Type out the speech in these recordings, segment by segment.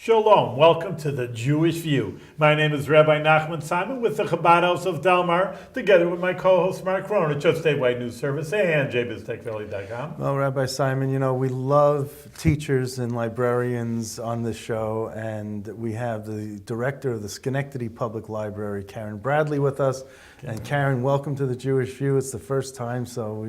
Shalom, welcome to the Jewish View. My name is Rabbi Nachman Simon with the Chabad House of Delmar, together with my co-host Mark Rohn, Just Statewide News Service, and jbiztechvalley.com. Well, Rabbi Simon, you know, we love teachers and librarians on this show, and we have the director of the Schenectady Public Library, Karen Bradley, with us. And Karen, welcome to the Jewish View. It's the first time, so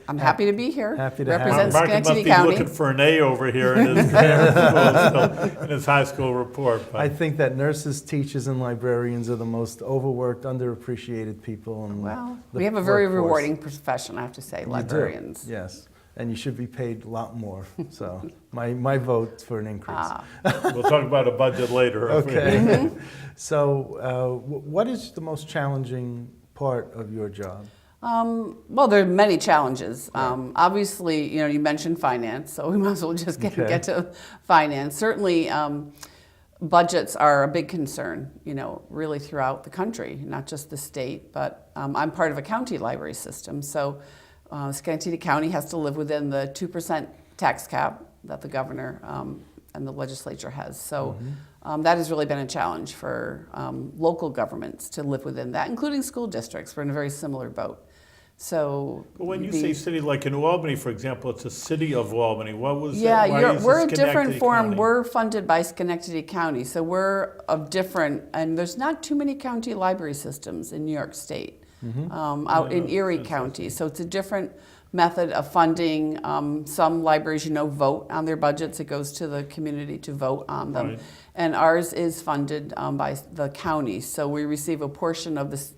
I'm happy to be here. Happy to represent Mark Schenectady must be County. looking for an A over here in his grammar school, in his high school report. But I think that nurses, teachers, and librarians are the most overworked, underappreciated people. Well, we have a very rewarding profession, I have to say, librarians. Yes, and you should be paid a lot more. So my vote for an increase. we'll talk about a budget later. Okay. So what is the most challenging part of your job? Well, there are many challenges. Obviously, you mentioned finance, so we might as well just get to finance. Certainly, budgets are a big concern, really throughout the country, not just the state, but I'm part of a county library system. So Schenectady County has to live within the 2% tax cap that the governor and the legislature has. So that has really been a challenge for local governments to live within that, including school districts. We're in a very similar boat. So, but when you say city, like in Albany, for example, it's a city of Albany. What was yeah, that? we're a different form. County? We're funded by Schenectady County, so we're of different. And there's not too many county library systems in New York State, out in Erie County. So it's a different method of funding. Some libraries, vote on their budgets. It goes to the community to vote on them, and ours is funded by the county. So we receive a portion of this,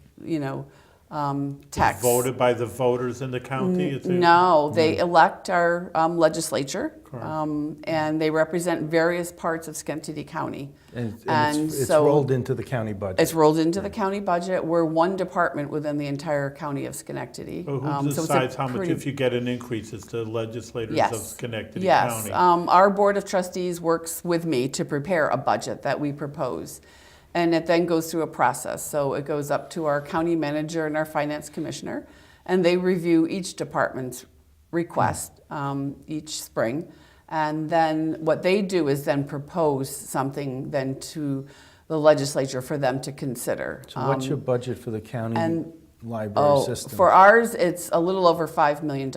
tax. Voted by the voters in the county? No, they elect our legislature, and they represent various parts of Schenectady County. And it's rolled into the county budget. It's rolled into the county budget. We're one department within the entire county of Schenectady. Well, who decides how much, if you get an increase? It's the legislators of Schenectady County. Yes, our board of trustees works with me to prepare a budget that we propose. And it then goes through a process. So it goes up to our county manager and our finance commissioner, and they review each department's request each spring. And then what they do is then propose something then to the legislature for them to consider. So what's your budget for the county library system? For ours, it's a little over $5 million.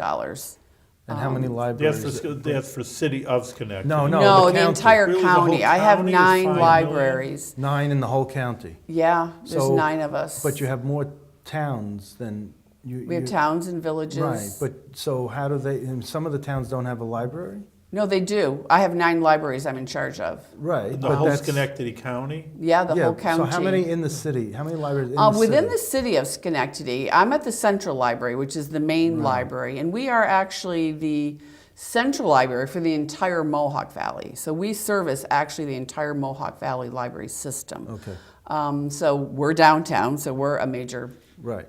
And how many libraries? That's for city of Schenectady. No, the entire Really, county. the whole I have county is 9 $5 libraries. 9 in the whole county? Yeah, there's 9 of us. But you have more towns than you... We have towns and villages. Right, but so how do they... And some of the towns don't have a library? No, they do. I have 9 libraries I'm in charge of. Right. The whole Schenectady County? Yeah, the whole county. So how many in the city? How many libraries in the city? Within the city of Schenectady, I'm at the Central Library, which is the main library, and we are actually the central library for the entire Mohawk Valley. So we service actually the entire Mohawk Valley Library System. Okay. So we're downtown, so we're a major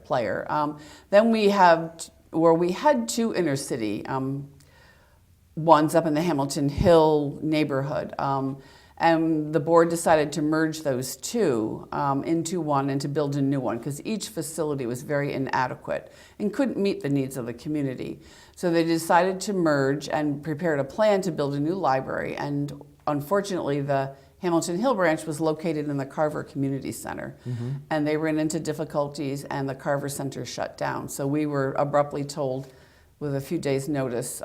player. Then we have, we had 2 inner city, one's up in the Hamilton Hill neighborhood. And the board decided to merge those 2 into one and to build a new one because each facility was very inadequate and couldn't meet the needs of the community. So they decided to merge and prepared a plan to build a new library. And unfortunately, the Hamilton Hill branch was located in the Carver Community Center. And they ran into difficulties and the Carver Center shut down. So we were abruptly told with a few days' notice,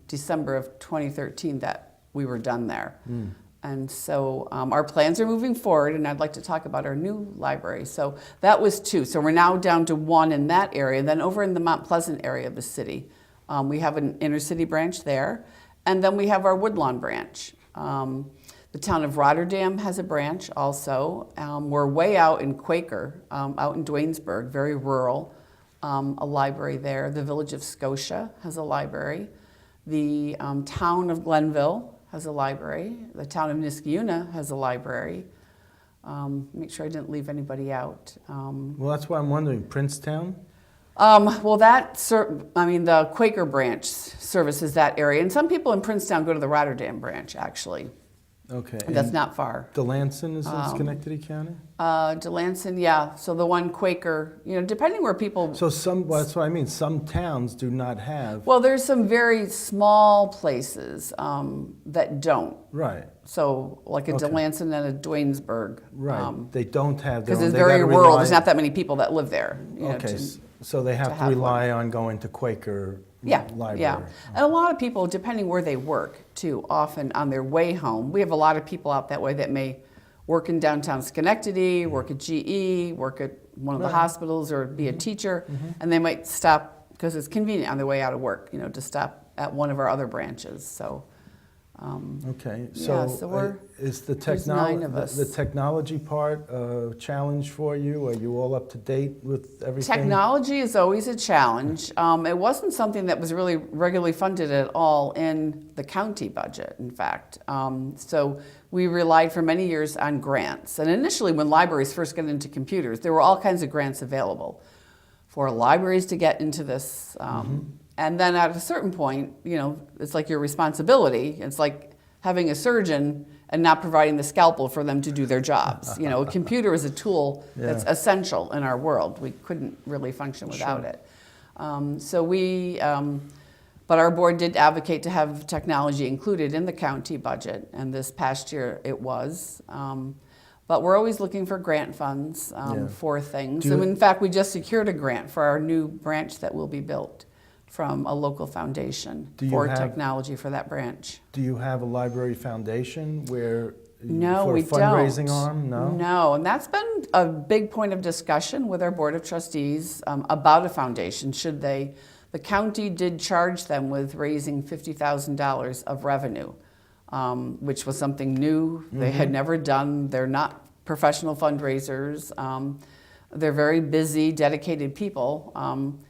December of 2013, that we were done there. And so our plans are moving forward, and I'd like to talk about our new library. So that was 2. So we're now down to 1 in that area. Then over in the Mount Pleasant area of the city, we have an inner city branch there. And then we have our Woodlawn branch. The town of Rotterdam has a branch also. We're way out in Quaker, out in Duanesburg, very rural, a library there. The village of Scotia has a library. The town of Glenville has a library. The town of Niskayuna has a library. Make sure I didn't leave anybody out. Well, that's why I'm wondering, Princetown? The Quaker branch services that area. And some people in Princetown go to the Rotterdam branch, actually. Okay. That's and not far. Delanson is in Schenectady County? Delanson, yeah. So the one Quaker, depending where people. So well, that's what I mean. Some towns do not have. Well, there's some very small places that don't. Right. So like a Okay. Delanson and a Duanesburg. Right. They don't have their Because own. it's They very gotta rural. rely- There's not that many people that live there. Okay. So they have to have rely on going to Quaker library. Yeah. And a lot of people, depending where they work, too, often on their way home, we have a lot of people out that way that may work in downtown Schenectady, work at GE, work at one of the hospitals, or be a teacher, and they might stop, because it's convenient on their way out of work, to stop at one of our other branches. So, Okay. yeah, So, so we're, is the there's 9 of us. the technology part a challenge for you? Are you all up to date with everything? Technology is always a challenge. It wasn't something that was really regularly funded at all in the county budget, in fact. So we relied for many years on grants. And initially, when libraries first got into computers, there were all kinds of grants available for libraries to get into this. And then at a certain point, it's like your responsibility. It's like having a surgeon and not providing the scalpel for them to do their jobs. A computer is a tool that's essential in our world. We couldn't really function without it. But our board did advocate to have technology included in the county budget, and this past year it was. But we're always looking for grant funds for things. And in fact, we just secured a grant for our new branch that will be built from a local foundation for technology for that branch. Do you have a library foundation where No, for we a fundraising don't. arm? No? No, and that's been a big point of discussion with our Board of Trustees about a foundation. The county did charge them with raising $50,000 of revenue, which was something new they had never done. They're not professional fundraisers. They're very busy, dedicated people.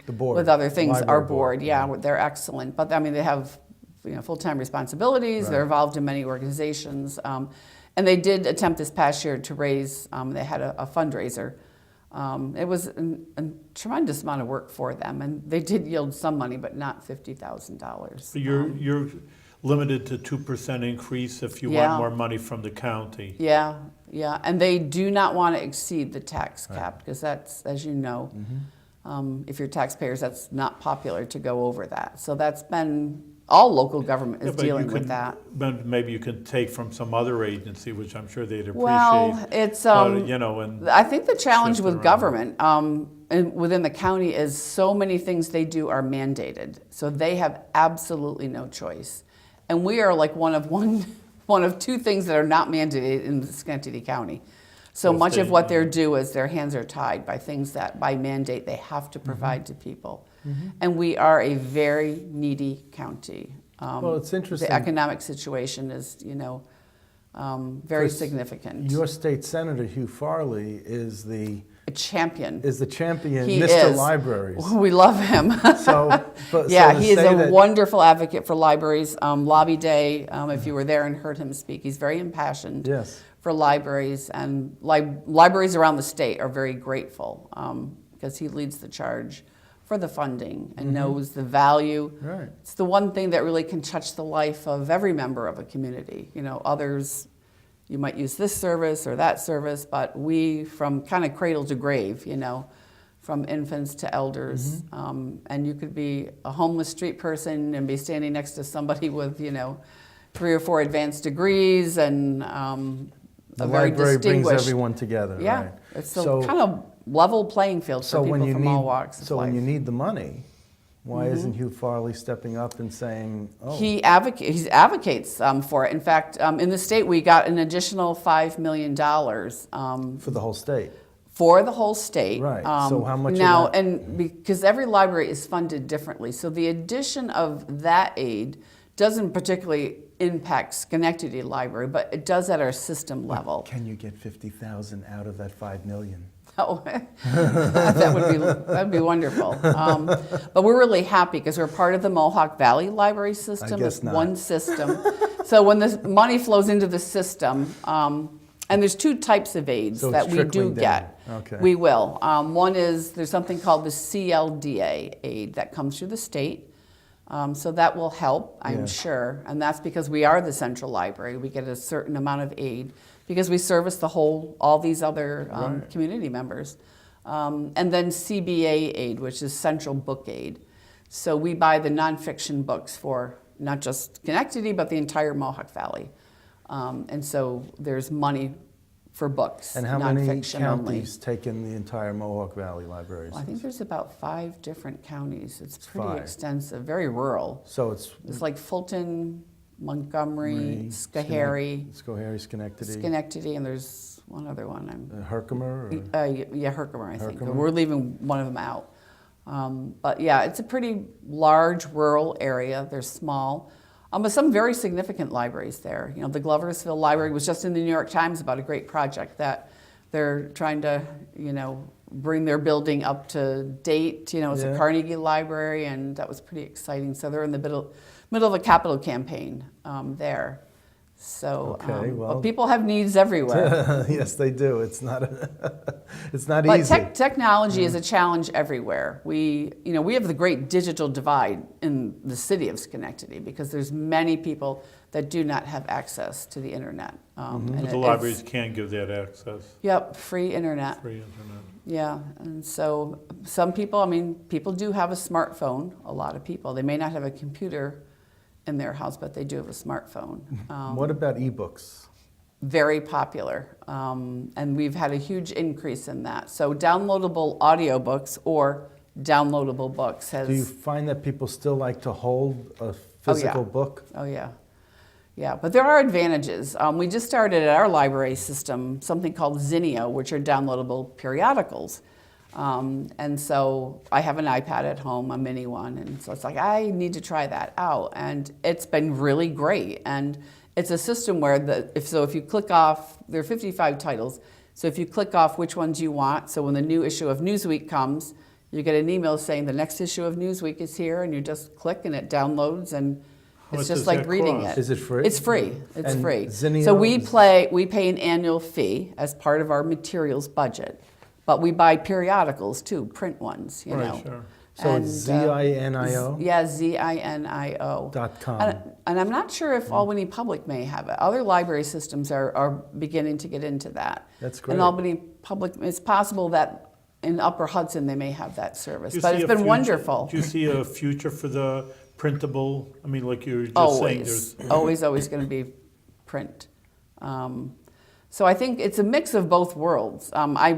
The board. With other things. Library Our board, yeah, they're excellent. But I mean, they have full-time responsibilities. Right. They're involved in many organizations. And they did attempt this past year to raise, they had a fundraiser. It was a tremendous amount of work for them, and they did yield some money, but not $50,000. So you're limited to 2% increase if you want more money from the county. Yeah, and they do not want to exceed the tax cap, because that's, as you know, if you're taxpayers, that's not popular to go over that. So that's been, all local government is dealing with that. But maybe you can take from some other agency, which I'm sure they'd appreciate. Well, it's, and I think the challenge with around. government and within the county is so many things they do are mandated. So they have absolutely no choice. And we are like one of 2 things that are not mandated in Schenectady County. So Well, much of what they're due is their hands are tied by things that by mandate they have to provide to people. And we are a very needy county. Well, it's interesting. The economic situation is, very significant. Your state senator, Hugh Farley, is the champion. He He Mr. is. Libraries. We love him. He is a wonderful advocate for libraries. Lobby Day, if you were there and heard him speak, he's very impassioned for libraries. And libraries around the state are very grateful because he leads the charge for the funding and knows the value. Right. It's the one thing that really can touch the life of every member of a community. Others, you might use this service or that service, but we, from kind of cradle to grave, from infants to elders, and you could be a homeless street person and be standing next to somebody with, 3 or 4 advanced degrees and The a very library brings distinguished. everyone together. Yeah, Right. it's a kind of level playing field for people from all walks of life. when you need the money, why isn't Hugh Farley stepping up and saying, "Oh"? He advocates for it. In fact, in the state, we got an additional $5 million For the whole state. for the whole state. Right. So how much of now? that- And because every library is funded differently, so the addition of that aid doesn't particularly impact Schenectady Library, but it does at our system level. Can you get 50,000 out of that 5 million? Oh, that would be wonderful. But we're really happy because we're part of the Mohawk Valley Library System. guess It's not. one system. So when the money flows into the system, and there's 2 types of aids So it's that we do trickling down. get. Okay. We will. One is there's something called the CLDA aid that comes through the state. So that will help, I'm Yeah. sure. And that's because we are the central library. We get a certain amount of aid because we service all these other Right. community members. And then CBA aid, which is Central Book Aid. So we buy the nonfiction books for not just Schenectady, but the entire Mohawk Valley. And so there's money for books, And how many nonfiction only. counties take in the entire Mohawk Valley Library Well, I think System? there's about 5 different counties. It's pretty 5. extensive, very rural. So it's It's like Fulton, Montgomery, Schoharie, Schenectady, Schenectady, and there's one other one. Herkimer. Yeah, Herkimer, I think. Herkimer? We're leaving one of them out. But yeah, it's a pretty large rural area. They're small. But some very significant libraries there. You know, the Gloversville Library was just in the New York Times about a great project that they're trying to, bring their building up to date. You know, it's Yeah. a Carnegie Library, and that was pretty exciting. So they're in the middle of a capital campaign there. So, Okay, well- but people have needs everywhere. Yes, they do. It's not. It's not But easy. technology is a challenge everywhere. We have the great digital divide in the city of Schenectady because there's many people that do not have access to the internet. And But the it's- libraries can give that access, Yep, free internet. free internet. Yeah, and so some people, people do have a smartphone. A lot of people. They may not have a computer in their house, but they do have a smartphone. What about ebooks? Very popular, and we've had a huge increase in that. So downloadable audiobooks or downloadable books has. Do you find that people still like to hold a physical book? Oh yeah, yeah. But there are advantages. We just started at our library system something called Zinio, which are downloadable periodicals. And so I have an iPad at home, a mini one, and so it's like I need to try that out, and it's been really great. And it's a system where if you click off, there are 55 titles. So if you click off which ones you want, so when the new issue of Newsweek comes, you get an email saying the next issue of Newsweek is here, and you just click and it downloads, and How it's much just does like that reading cost? it. Is it free? It's free. It's And free. Zinio So we is- pay an annual fee as part of our materials budget, but we buy periodicals too, print ones. You Right, know. sure. So it's ZINIO? Yeah, ZINIO. .com. And I'm not sure if Albany Public may have it. Other library systems are beginning to get into that. That's great. And Albany Public, it's possible that in Upper Hudson they may have that service. Do you But see it's a been future- wonderful. Do you see a future for the printable? Like you were just saying, Always, there's always going to be print. So I think it's a mix of both worlds. I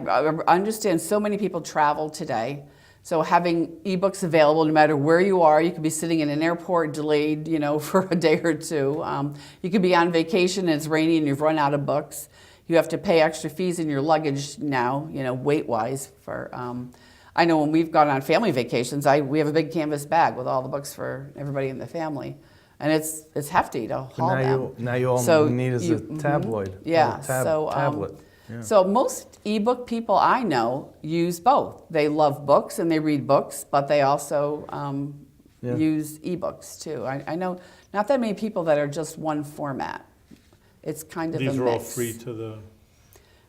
understand so many people travel today. So having ebooks available no matter where you are, you could be sitting in an airport delayed, for a day or two. You could be on vacation and it's rainy and you've run out of books. You have to pay extra fees in your luggage now, weight-wise. I know when we've gone on family vacations, we have a big canvas bag with all the books for everybody in the family. And it's hefty to haul them. Now you all So need is a you- tabloid. Yeah, or so tablet. Yeah. so most ebook people I know use both. They love books and they read books, but they also Yeah. use ebooks too. I know not that many people that are just one format. It's kind of these a are all mix. free to the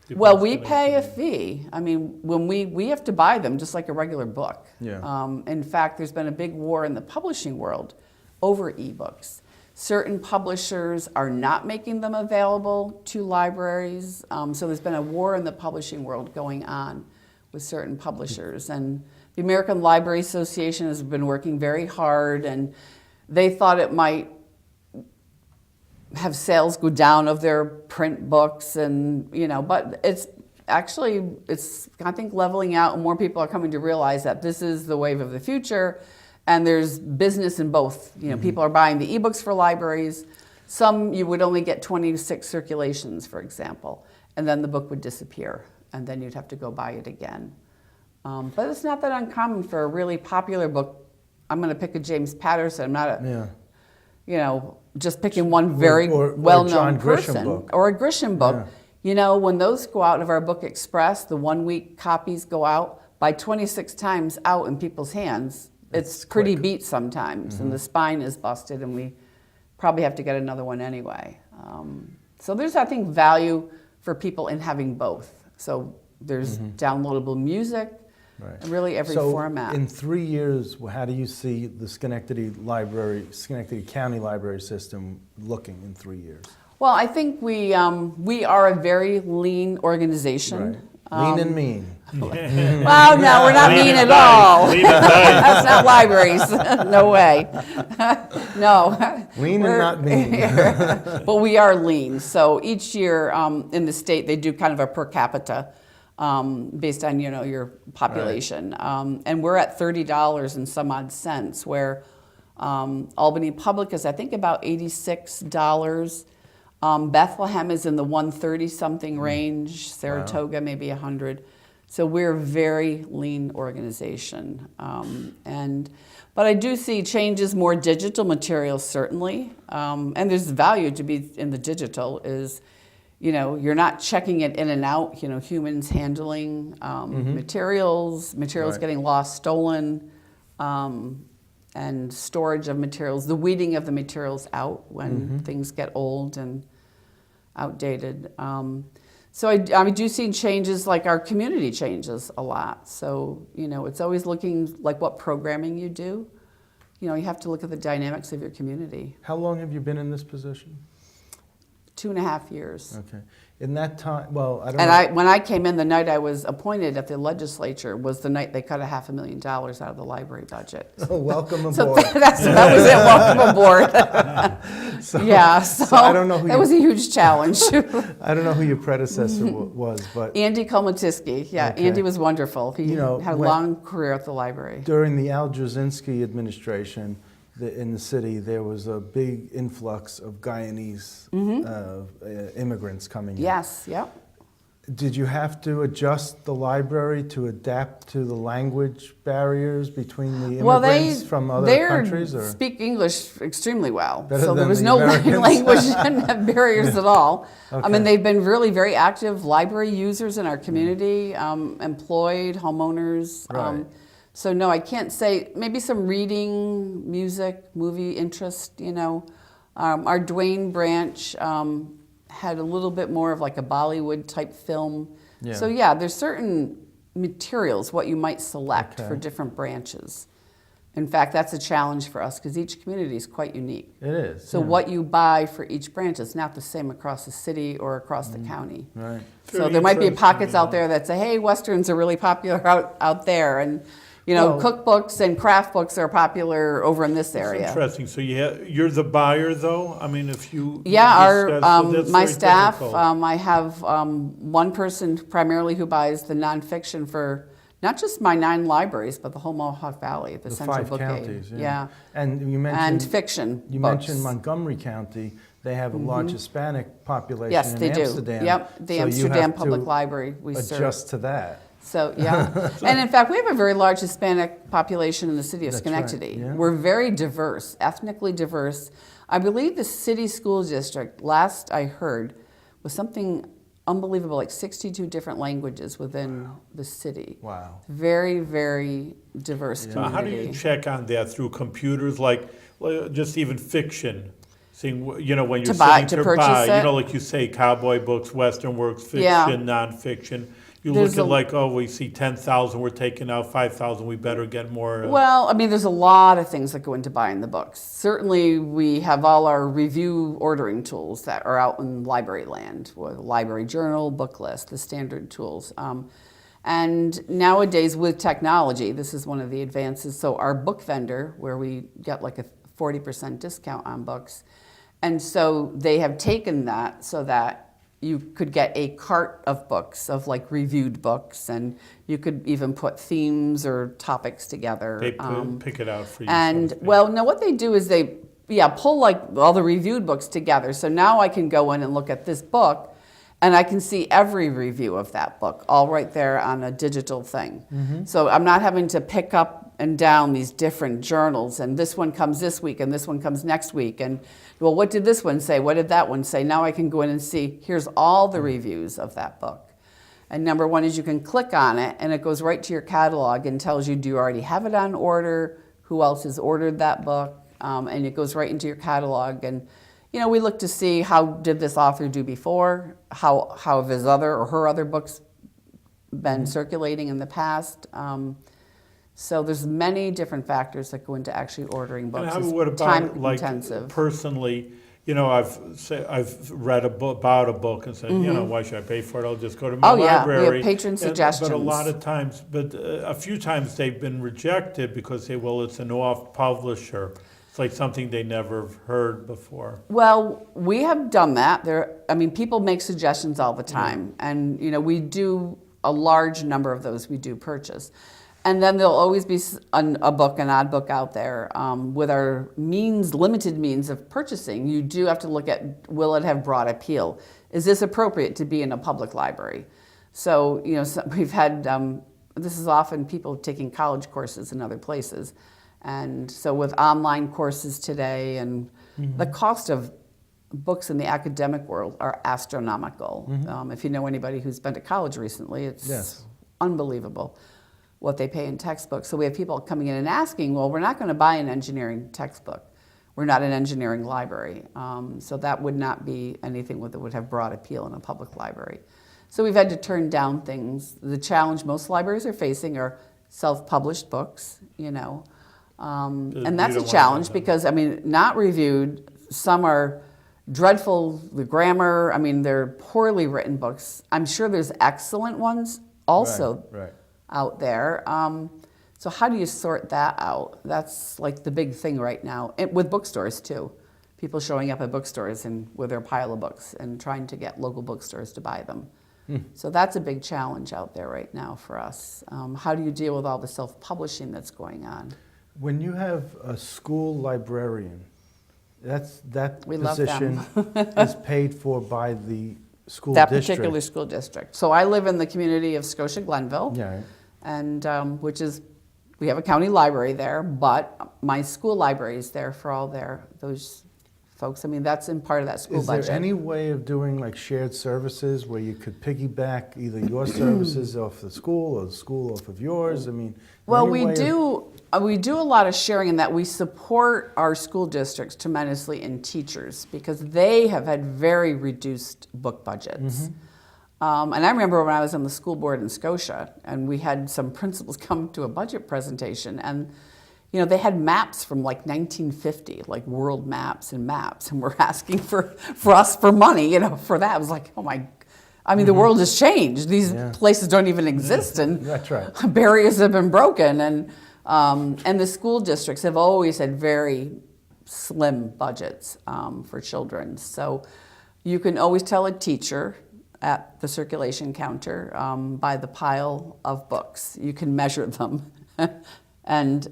people Well, in we pay a Schenectady. fee. When we have to buy them just like a regular book. Yeah. In fact, there's been a big war in the publishing world over ebooks. Certain publishers are not making them available to libraries. So there's been a war in the publishing world going on with certain publishers. And the American Library Association has been working very hard, and they thought it might have sales go down of their print books, and but it's actually I think leveling out, and more people are coming to realize that this is the wave of the future, and there's business in both. People are buying the ebooks for libraries. Some you would only get 26 circulations, for example, and then the book would disappear, and then you'd have to go buy it again. But it's not that uncommon for a really popular book. I'm going to pick a James Patterson. I'm not just picking one very or well-known John Grisham person. book. Or a Grisham book. Yeah. When those go out of our Book Express, the 1-week copies go out, by 26 times out in people's hands, it's pretty quick. beat sometimes, and the spine is busted, and we probably have to get another one anyway. So there's, I think, value for people in having both. So there's downloadable music, Right. really every So format. in 3 years, how do you see the Schenectady County Library System looking in 3 years? Well, I think we are a very lean organization. Right. Lean and mean. Well, no, we're not Lean mean and at all. nice. Lean and nice. That's not libraries. No way. No. Lean and not mean. But we are lean. So each year in the state, they do kind of a per capita based on your population, and we're at $30 and some odd cents, where Albany Public is I think about $86. Bethlehem is in the 130 something range. Saratoga maybe 100. So we're a very lean organization, but I do see changes, more digital materials certainly, and there's value to be in the digital. Is you're not checking it in and out. Humans handling materials Right. getting lost, stolen, and storage of materials, the weeding of the materials out when things get old and outdated. So I do see changes, like our community changes a lot. So, it's always looking like what programming you do. You have to look at the dynamics of your community. How long have you been in this position? 2.5 years. Okay. In that time, well, I don't And know. when I came in, the night I was appointed at the legislature was the night they cut $500,000 out of the library budget. Oh, welcome aboard. So that was it. Welcome aboard. So- Yeah, so I don't know who that you- was a huge challenge. I don't know who your predecessor was, but Andy Kolmatisky. Yeah, Okay. Andy was wonderful. He had a when- long career at the library. during the Al Jasinski administration in the city, there was a big influx of Guyanese immigrants coming in. Yes, yep. Did you have to adjust the library to adapt to the language barriers between the immigrants from other countries? Or? Speak English extremely well. Better So there than was the no Americans? language barriers at all. I Okay. mean, they've been really very active library users in our community, employed homeowners. Right. So no, I can't say. Maybe some reading, music, movie interest. Our Dwayne branch had a little bit more of like a Bollywood type film. Yeah. So yeah, there's certain materials what you might select Okay. for different branches. In fact, that's a challenge for us because each community is quite unique. It is. So yeah. what you buy for each branch is not the same across the city or across the county. Right. So Very there might be interesting, pockets out there that say, hey, Westerns are really popular out there. And, Well- cookbooks and craft books are popular over in this That's area. interesting. So you're the buyer, though? I mean, if you... Yeah, that's my very staff, difficult. I have one person primarily who buys the nonfiction for not just my 9 libraries, but the whole Mohawk Valley, the Central 5 Book counties. Aid. Yeah. And you And mentioned fiction You books. mentioned Montgomery County. They have a large Hispanic population Yes, in they do. Amsterdam. Yep, the So you Amsterdam have Public to Library we serve. adjust to that. So, yeah. And in fact, we have a very large Hispanic population in the city of That's right, Schenectady. yeah. We're very diverse, ethnically diverse. I believe the city school district, last I heard, was something unbelievable, like 62 different languages within the city. Wow. Very, very diverse So community. how do you check on that through computers, like just even fiction? Seeing, when you're To sitting buy- to to purchase buy, it? like you say, cowboy books, Western works, fiction, Yeah. nonfiction. You There's look at a- like, oh, we see 10,000, we're taking out 5,000, we better get more. Well, I mean, there's a lot of things that go into buying the books. Certainly, we have all our review ordering tools that are out in library land, or the library journal, book list, the standard tools. And nowadays, with technology, this is one of the advances. So our book vendor, where we get like a 40% discount on books, and so they have taken that so that you could get a cart of books, of like reviewed books, and you could even put themes or topics together. They pick it out for you. And sort of thing. well, no, what they do is they pull like all the reviewed books together. So now I can go in and look at this book, and I can see every review of that book all right there on a digital thing. So I'm not having to pick up and down these different journals, and this one comes this week and this one comes next week, and well, what did this one say? What did that one say? Now I can go in and see, here's all the reviews of that book. And number one is you can click on it and it goes right to your catalog and tells you, do you already have it on order? Who else has ordered that book? And it goes right into your catalog. And we look to see, how did this author do before? How have his other or her other books been circulating in the past. So there's many different factors that go into actually ordering books. And It's what time about, like, intensive. personally, I've read about a book and said, why should I pay for it? I'll just go to my Oh, yeah. library. We have patron suggestions. But a lot of times, a few times they've been rejected because it's an off publisher. It's like something they never heard before. Well, we have done that. People make suggestions all the time, and we do a large number of those. We do purchase, and then there'll always be an odd book out there. With our limited means of purchasing, you do have to look at, will it have broad appeal? Is this appropriate to be in a public library? So we've had this is often people taking college courses in other places. And so with online courses today, and the cost of books in the academic world are astronomical. If you know anybody who's been to college recently, it's unbelievable what they pay in textbooks. So we have people coming in and asking, well, we're not going to buy an engineering textbook. We're not an engineering library. So that would not be anything that would have broad appeal in a public library. So we've had to turn down things. The challenge most libraries are facing are self-published books, and that's a challenge because, not reviewed. Some are dreadful, the grammar, they're poorly written books. I'm sure there's excellent ones also out there. So how do you sort that out? That's like the big thing right now. With bookstores too. People showing up at bookstores and with their pile of books and trying to get local bookstores to buy them. So that's a big challenge out there right now for us. How do you deal with all the self-publishing that's going on? When you have a school librarian, that We love position them. is paid for by the school That district. particular school district. So I live in the community of Scotia Glenville, Yeah. and we have a county library there, but my school library is there for all those folks. That's in part of that school budget. Is there any way of doing like shared services where you could piggyback either your services off the school or the school off of yours? Well, we do a lot of sharing in that we support our school districts tremendously in teachers because they have had very reduced book budgets. And I remember when I was on the school board in Scotia and we had some principals come to a budget presentation and they had maps from like 1950, like world maps, and we're asking for us for money, for that. I was like, oh my, the world has changed. These places don't even exist, and that's right. Barriers have been broken, and the school districts have always had very slim budgets for children. So you can always tell a teacher at the circulation counter by the pile of books. You can measure them, and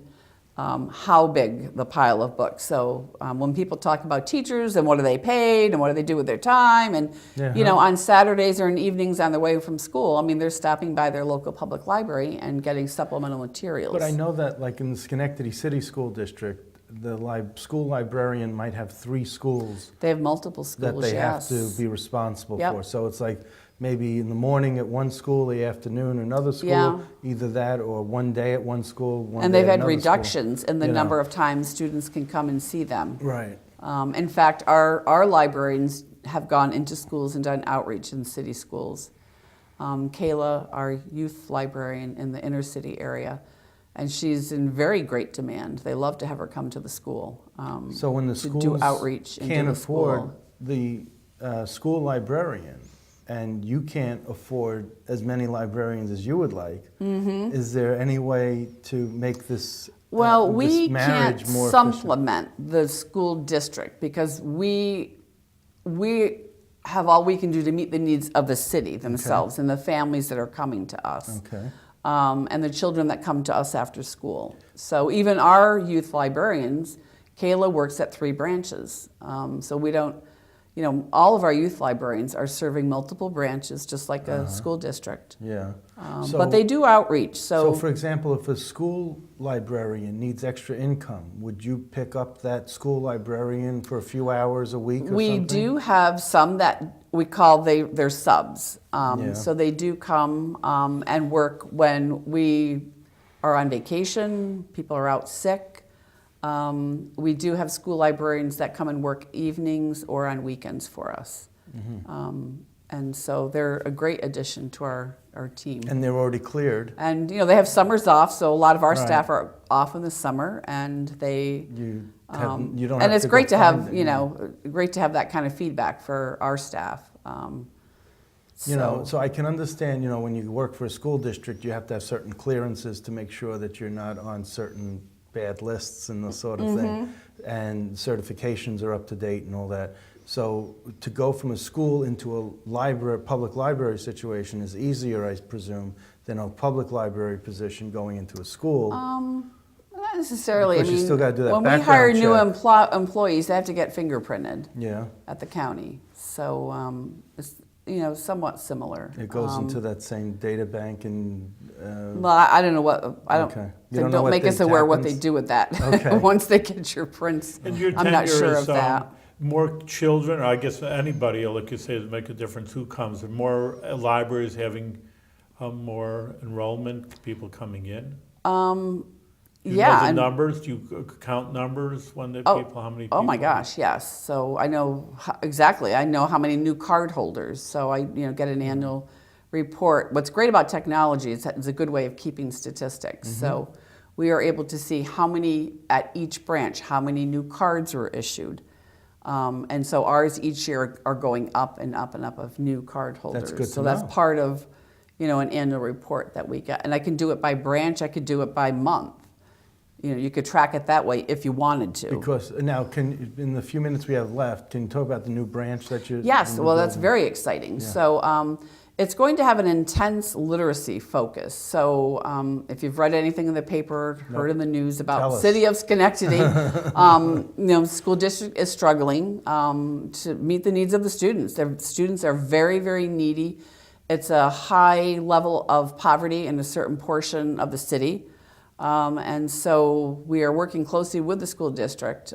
how big the pile of books. So when people talk about teachers and what are they paid and what do they do with their time, and on Saturdays or in evenings on their way from school, they're stopping by their local public library and getting supplemental materials. But I know that like in the Schenectady City School District, the school librarian might have 3 schools. They have multiple schools, that they have to be responsible for. So it's like maybe in the morning at one school, the afternoon another school, either that or one day at one school, one and day they've at had another reductions school, in the number of times students can come and see them. Right. In fact, our librarians have gone into schools and done outreach in city schools. Kayla, our youth librarian in the inner city area, and she's in very great demand. They love to have her come to the school. So when the to schools do outreach into can't the afford school. the school librarian, and you can't afford as many librarians as you would like, is there any way to make this Well, this we marriage can't more supplement the school district because we have all we can do to meet the needs of the city themselves and the families that are coming to us. Okay. And the children that come to us after school. So even our youth librarians, Kayla works at 3 branches. So we don't, all of our youth librarians are serving multiple branches, just like a school district. Yeah. But they do outreach. So for example, if a school librarian needs extra income, would you pick up that school librarian for a few hours a week or we something? do have some that we call they're subs. So they do come and work when we are on vacation, people are out sick. We do have school librarians that come and work evenings or on weekends for us. And so they're a great addition to our team. And they're already cleared. And they have summers off, so a lot of our Right. staff are off in the summer, and they. You don't. And have it's to great go to have, find them. great to have that kind of feedback for our staff. So I can understand, when you work for a school district, you have to have certain clearances to make sure that you're not on certain bad lists and the sort of thing, and certifications are up to date and all that. So to go from a school into a public library situation is easier, I presume, than a public library position going into a school. Not necessarily. Because you still gotta do that when we background hire new check. employees, they have to get fingerprinted Yeah, at the county. So it's somewhat similar. it goes into that same data bank and. Well, I don't know what I don't. Okay. You They don't know don't what make us thing aware what they happens? do with that. Okay. Once they get your prints, And your I'm not tenure sure is, of that. more children, or I guess anybody, like you say, does make a difference who comes. Are more libraries having more enrollment, people coming in? You know the and- numbers? Do you count numbers when the Oh, people, how many people? Oh my gosh, yes. So I know exactly. I know how many new card holders. So I get an annual report. What's great about technology is that it's a good way of keeping statistics. So we are able to see how many at each branch, how many new cards were issued. And so ours each year are going up and up and up of new card holders. good to so that's know. part of an annual report that we get. And I can do it by branch. I could do it by month. You could track it that way if you wanted to. Because now, in the few minutes we have left, can you talk about the new branch that you're? Yes, in the well, that's building? very exciting. Yeah. So it's going to have an intense literacy focus. So if you've read anything in the paper, heard in the news Tell about us. City of Schenectady, school district is struggling to meet the needs of the students. Their students are very, very needy. It's a high level of poverty in a certain portion of the city. And so we are working closely with the school district.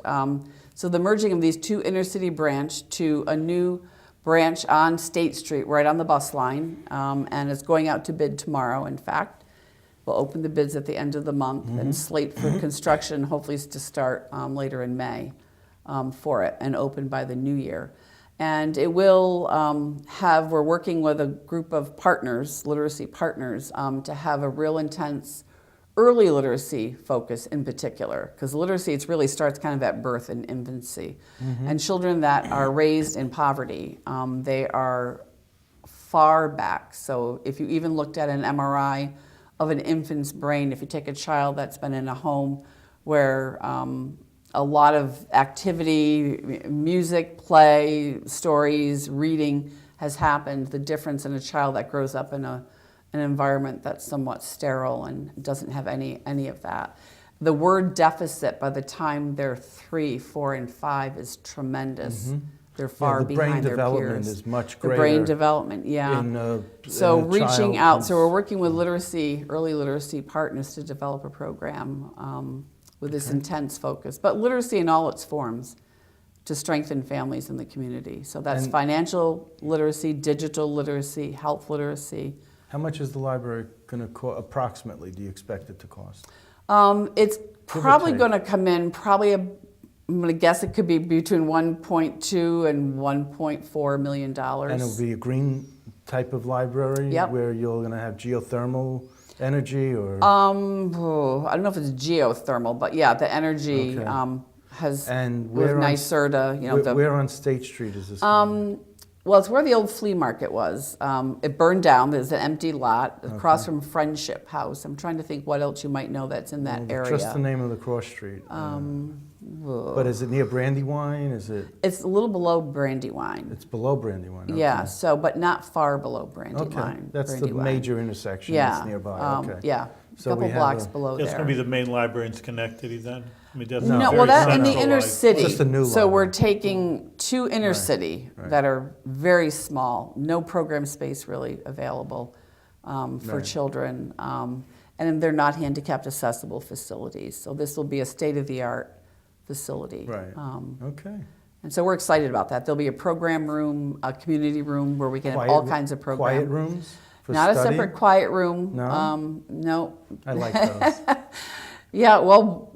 So the merging of these two inner city branch to a new branch on State Street, right on the bus line, and it's going out to bid tomorrow, in fact. We'll open the bids at the end of the month and slate for construction, hopefully to start later in May for it and open by the new year. And it will we're working with a group of partners, literacy partners, to have a real intense early literacy focus in particular, because literacy, it really starts kind of at birth and infancy. And children that are raised in poverty, they are far back. So if you even looked at an MRI of an infant's brain, if you take a child that's been in a home where a lot of activity, music, play, stories, reading has happened, the difference in a child that grows up in an environment that's somewhat sterile and doesn't have any of that. The word deficit by the time they're 3, 4, and 5 is tremendous. They're far the brain behind their development peers. is much The greater. brain development, yeah. So in a reaching child out, is- so we're working with early literacy partners to develop a program with this intense focus. But literacy in all its forms to strengthen families in the community. So that's And- financial literacy, digital literacy, health literacy. How much is the library going to cost, approximately, do you expect it to cost? It's probably take. going to come in, I'm going to guess it could be between 1.2 and 1.4 million dollars. And it'll be a green type of library? Yep. Where you're going to have geothermal energy or? I don't know if it's geothermal, but yeah, the energy Okay. has And was where on- nicer to where on State Street is this? gonna be? Well, it's where the old flea market was. It burned down. There's an empty lot across from Friendship House. I'm trying to think what else you might know that's in that area. Just the name of the cross street. But is it near Brandywine? Is it? It's a little below Brandywine. It's below Brandywine. Okay. Yeah, so but not far below Brandywine. Okay, that's the Brandywine. major intersection Yeah, that's nearby. Okay. yeah, So a couple we have blocks a- below That's there. going to be the main library in Schenectady then? I mean, that's No. No, very well, that in the inner centralized. city. Just a new So we're library. taking two inner Right, city right. that are very small, no program space really available for Right. children, and they're not handicapped accessible facilities. So this will be a state-of-the-art facility. Right. Okay. And so we're excited about that. There'll be a program room, a community room where we can have Quiet- all kinds of programs. Quiet rooms for Not a study? separate quiet room. No? No. I like those. Yeah, well,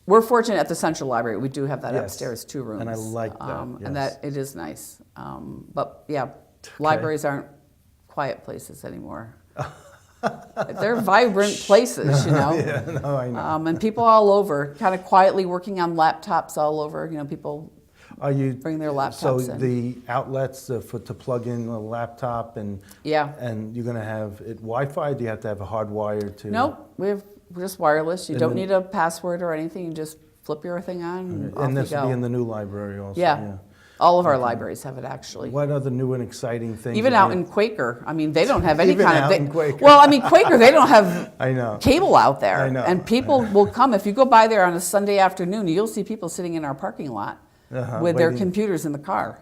we're fortunate at the Central Library. We do have that Yes, upstairs 2 rooms. and I like that, And yes. that it is nice. But yeah, libraries aren't quiet places anymore. They're vibrant places, you know. Yeah, no, I know. And people all over, kind of quietly working on laptops all over. You know, people Are you bring their laptops so in. the outlets to plug in a laptop and Yeah. and you're going to have it Wi-Fi? Do you have to have a hardwire to? Nope, we're just wireless. You And don't then- need a password or anything. You just flip your thing on and off And this you will go. be in the new library also. Yeah. All of our libraries have it actually. What other new and exciting things? Even are out you- in Quaker, I mean, they don't have any Even kind out of. in Quaker. Well, I mean, Quaker, they don't have I know. cable out there, I know. and people will come. If you go by there on a Sunday afternoon, you'll see people sitting in our parking lot with their waiting. computers in the car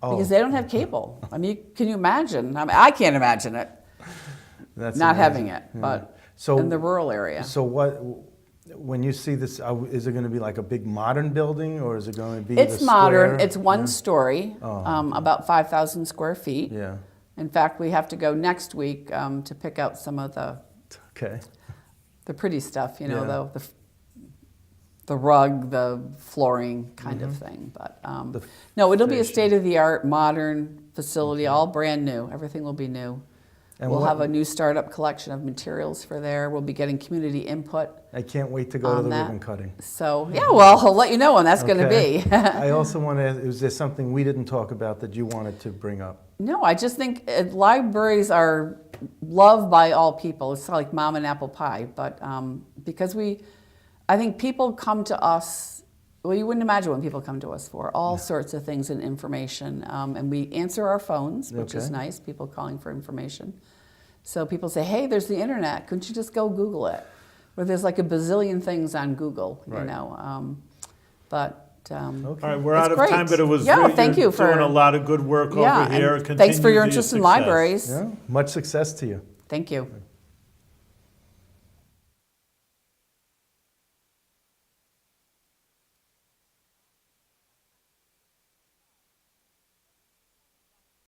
Oh. because they don't have cable. I mean, can you imagine? I mean, I can't imagine it That's not amazing. having it, Yeah. but So- in the rural area. So what? When you see this, is it going to be like a big modern building, or is it going to be? It's the modern. square? It's one story, Oh, about 5,000 square feet. Yeah. In fact, we have to go next week to pick out some of Okay. the pretty stuff, you know, Yeah. the rug, the flooring kind of thing. But The no, it'll be a fashion. state-of-the-art, modern facility, all brand new. Everything will be new. And We'll what- have a new startup collection of materials for there. We'll be getting community input. I can't wait to go to On the that. ribbon cutting. So, yeah, well, I'll let you know when that's going to Okay. be. I also want to. Is there something we didn't talk about that you wanted to bring up? No, I just think libraries are loved by all people. It's like mom and apple pie, but because I think people come to us, well, you wouldn't imagine what people come to us for, all sorts of things and information. And we answer our phones, which is Okay. nice, people calling for information. So people say, hey, there's the internet, couldn't you just go Google it? Or there's like a bazillion things on Google, you Right. know. But Okay. All right, we're It's out of great. time, but it was Yeah, really, thank you're you for- doing a lot of good work yeah, over here. and thanks for your Continue interest in success. libraries. Yeah. Much success to you. Thank you.